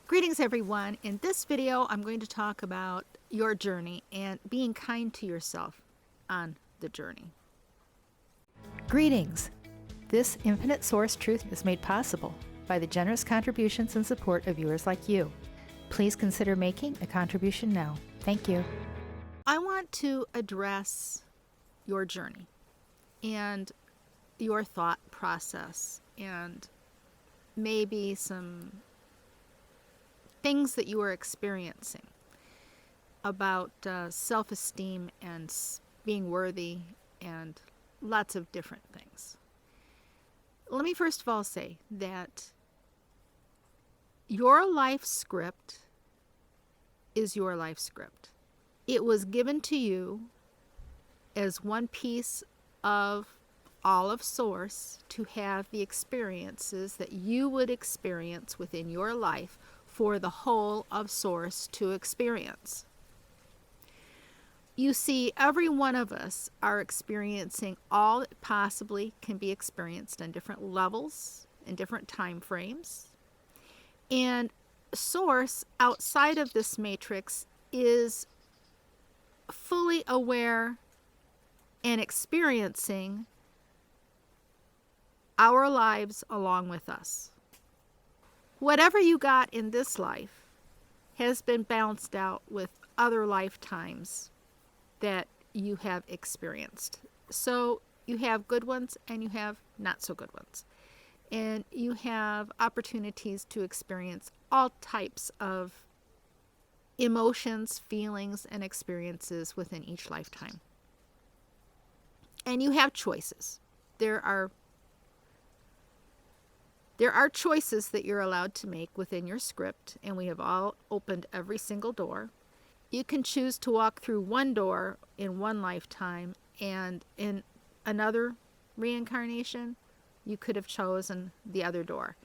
Greetings everyone. In this video, I'm going to talk about your journey and being kind to yourself on the journey. Greetings! This infinite source truth is made possible by the generous contributions and support of viewers like you. Please consider making a contribution now. Thank you. I want to address your journey and your thought process and maybe some things that you are experiencing about self-esteem and being worthy and lots of different things. Let me first of all say that your life script is your life script. It was given to you as one piece of all of Source to have the experiences that you would experience within your life for the whole of Source to experience. You see, every one of us are experiencing all that possibly can be experienced on different levels in different time frames. And Source, outside of this matrix, is fully aware and experiencing our lives along with us. Whatever you got in this life has been balanced out with other lifetimes that you have experienced. So you have good ones and you have not so good ones. And you have opportunities to experience all types of emotions, feelings, and experiences within each lifetime. And you have choices. There are choices that you're allowed to make within your script, and we have all opened every single door. You can choose to walk through one door in one lifetime, and in another reincarnation, you could have chosen the other door.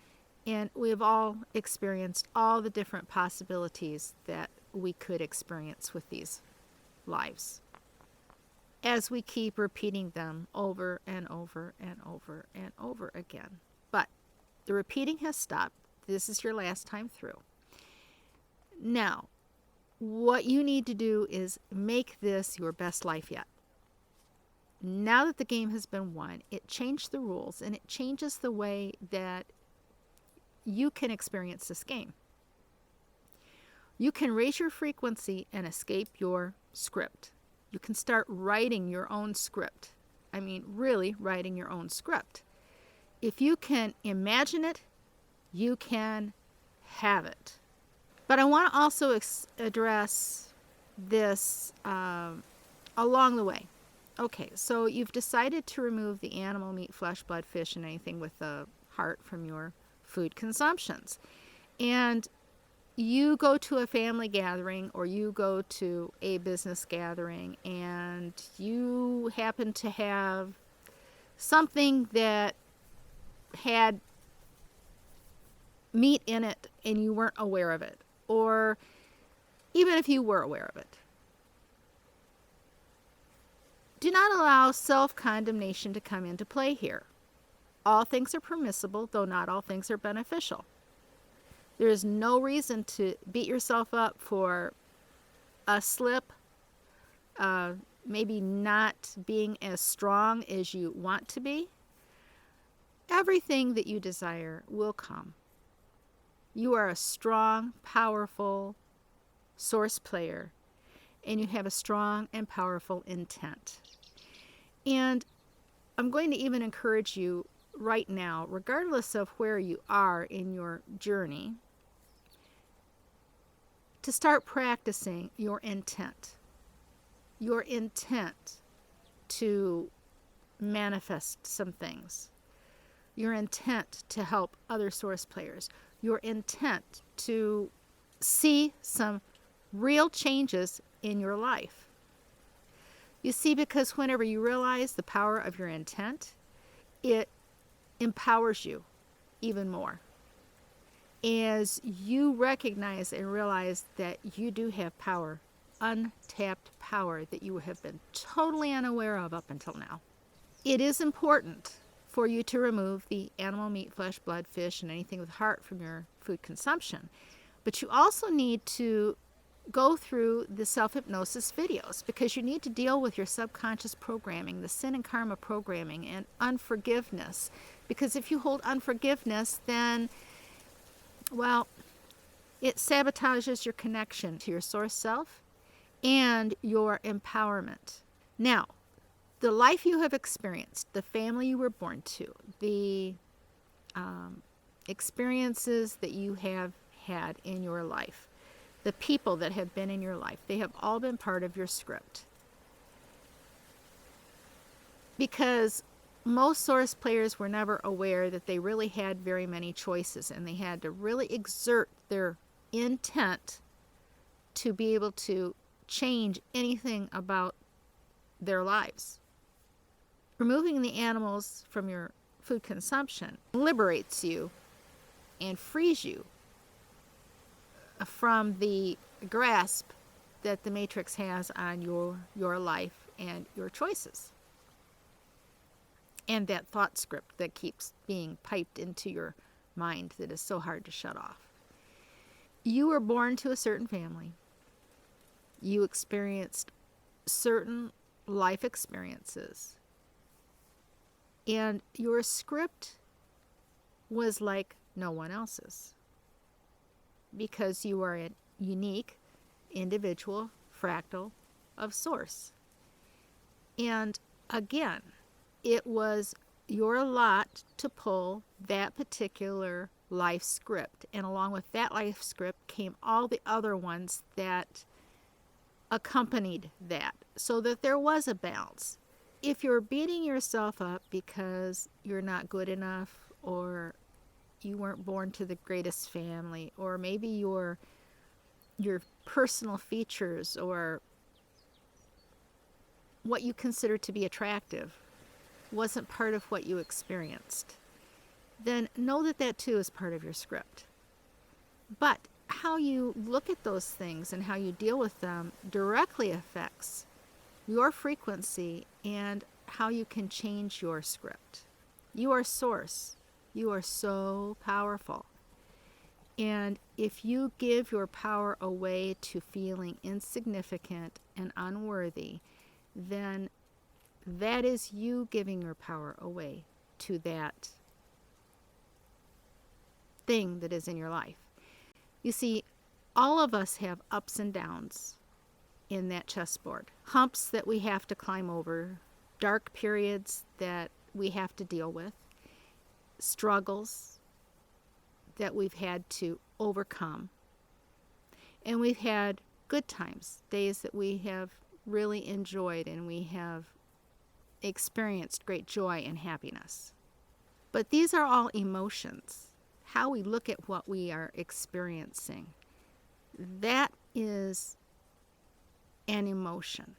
And we have all experienced all the different possibilities that we could experience with these lives, as we keep repeating them over and over and over and over again. But the repeating has stopped. This is your last time through. Now, what you need to do is make this your best life yet. Now that the game has been won, it changed the rules and it changes the way that you can experience this game. You can raise your frequency and escape your script. You can start writing your own script. I mean, really writing your own script. If you can imagine it, you can have it. But I want to also address this along the way. Okay, so you've decided to remove the animal, meat, flesh, blood, fish, and anything with the heart from your food consumptions. And you go to a family gathering or you go to a business gathering and you happen to have something that had meat in it and you weren't aware of it, or even if you were aware of it. Do not allow self-condemnation to come into play here. All things are permissible, though not all things are beneficial. There is no reason to beat yourself up for a slip, maybe not being as strong as you want to be. Everything that you desire will come. You are a strong, powerful source player, and you have a strong and powerful intent. And I'm going to even encourage you right now, regardless of where you are in your journey, to start practicing your intent. Your intent to manifest some things. Your intent to help other source players. Your intent to see some real changes in your life. You see, because whenever you realize the power of your intent, it empowers you even more. As you recognize and realize that you do have power, untapped power that you have been totally unaware of up until now. It is important for you to remove the animal, meat, flesh, blood, fish, and anything with heart from your food consumption. But you also need to go through the self-hypnosis videos because you need to deal with your subconscious programming, the sin and karma programming, and unforgiveness. Because if you hold unforgiveness, then, well, it sabotages your connection to your source self and your empowerment. Now, the life you have experienced, the family you were born to, the experiences that you have had in your life, the people that have been in your life, they have all been part of your script. Because most source players were never aware that they really had very many choices, and they had to really exert their intent to be able to change anything about their lives. Removing the animals from your food consumption liberates you and frees you from the grasp that the Matrix has on your life and your choices. And that thought script that keeps being piped into your mind that is so hard to shut off. You were born to a certain family. You experienced certain life experiences. And your script was like no one else's. Because you are a unique individual fractal of source. And again, it was your lot to pull that particular life script. And along with that life script came all the other ones that accompanied that, so that there was a balance. If you're beating yourself up because you're not good enough, or you weren't born to the greatest family, or maybe your personal features or what you consider to be attractive wasn't part of what you experienced, then know that that too is part of your script. But how you look at those things and how you deal with them directly affects your frequency and how you can change your script. You are source. You are so powerful. And if you give your power away to feeling insignificant and unworthy, then that is you giving your power away to that thing that is in your life. You see, all of us have ups and downs in that chessboard. Humps that we have to climb over, dark periods that we have to deal with, struggles that we've had to overcome. And we've had good times, days that we have really enjoyed and we have experienced great joy and happiness. But these are all emotions. How we look at what we are experiencing, that is an emotion.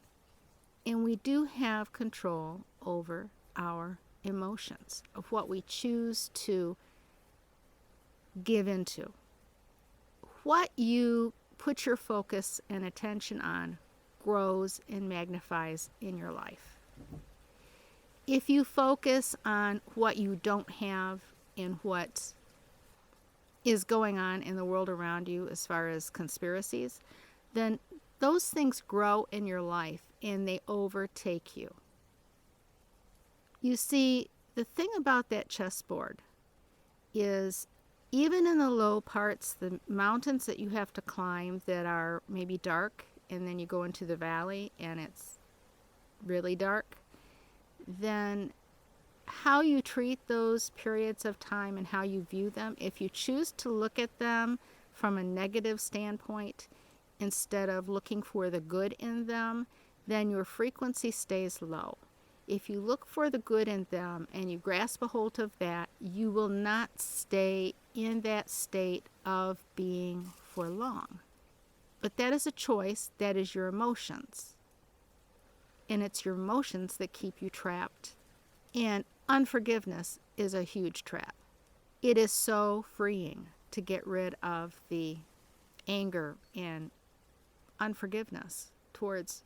And we do have control over our emotions, of what we choose to give into. What you put your focus and attention on grows and magnifies in your life. If you focus on what you don't have and what is going on in the world around you as far as conspiracies, then those things grow in your life and they overtake you. You see, the thing about that chessboard is, even in the low parts, the mountains that you have to climb that are maybe dark, and then you go into the valley and it's really dark, then how you treat those periods of time and how you view them, if you choose to look at them from a negative standpoint instead of looking for the good in them, then your frequency stays low. If you look for the good in them and you grasp a hold of that, you will not stay in that state of being for long. But that is a choice. That is your emotions. And it's your emotions that keep you trapped. And unforgiveness is a huge trap. It is so freeing to get rid of the anger and unforgiveness towards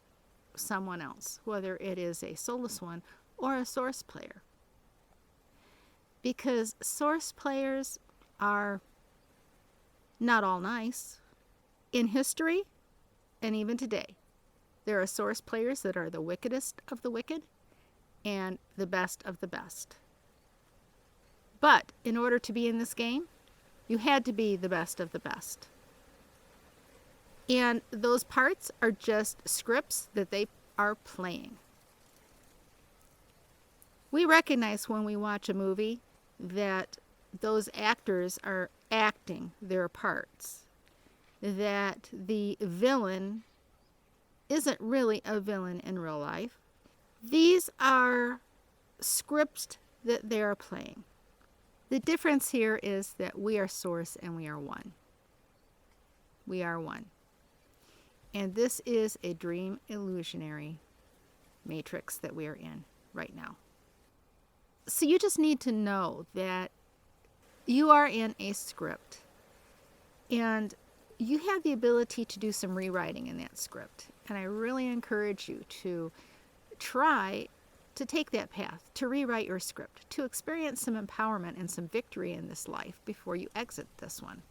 someone else, whether it is a soulless one or a source player. Because source players are not all nice. In history, and even today, there are Source players that are the wickedest of the wicked and the best of the best. But in order to be in this game, you had to be the best of the best. And those parts are just scripts that they are playing. We recognize when we watch a movie that those actors are acting their parts, that the villain isn't really a villain in real life. These are scripts that they are playing. The difference here is that we are Source and we are one. We are one. And this is a dream illusionary matrix that we are in right now. So you just need to know that you are in a script and you have the ability to do some rewriting in that script. And I really encourage you to try to take that path, to rewrite your script, to experience some empowerment and some victory in this life before you exit this one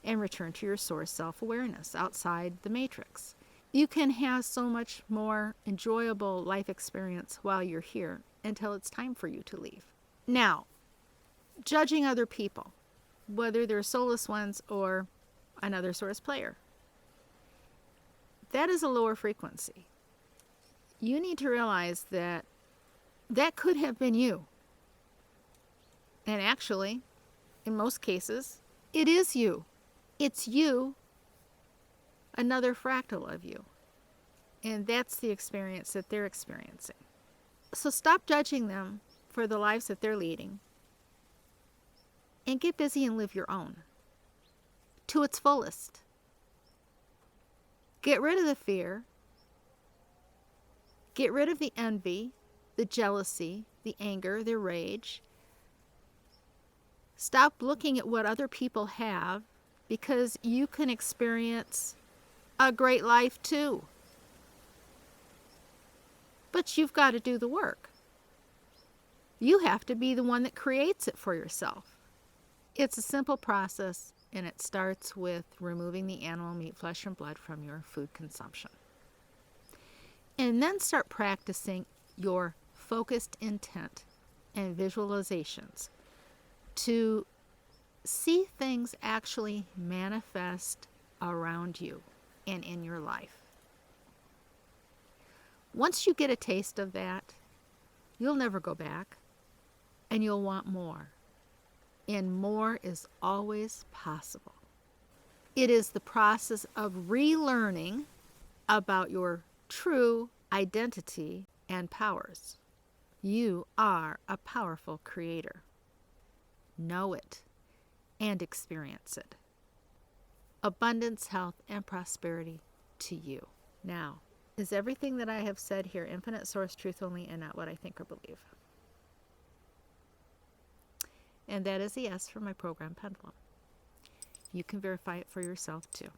and return to your Source self-awareness outside the matrix. You can have so much more enjoyable life experience while you're here until it's time for you to leave. Now, judging other people, whether they're soulless ones or another Source player, that is a lower frequency. You need to realize that that could have been you. And actually, in most cases, it is you. It's you, another fractal of you. And that's the experience that they're experiencing. So stop judging them for the lives that they're leading and get busy and live your own to its fullest. Get rid of the fear. Get rid of the envy, the jealousy, the anger, the rage. Stop looking at what other people have because you can experience a great life too. But you've got to do the work. You have to be the one that creates it for yourself. It's a simple process, and it starts with removing the animal meat, flesh, and blood from your food consumption. And then start practicing your focused intent and visualizations to see things actually manifest around you and in your life. Once you get a taste of that, you'll never go back, and you'll want more. And more is always possible. It is the process of relearning about your true identity and powers. You are a powerful creator. Know it and experience it. Abundance, health, and prosperity to you. Now, is everything that I have said here infinite source truth only and not what I think or believe? And that is a yes for my program Pendulum. You can verify it for yourself too.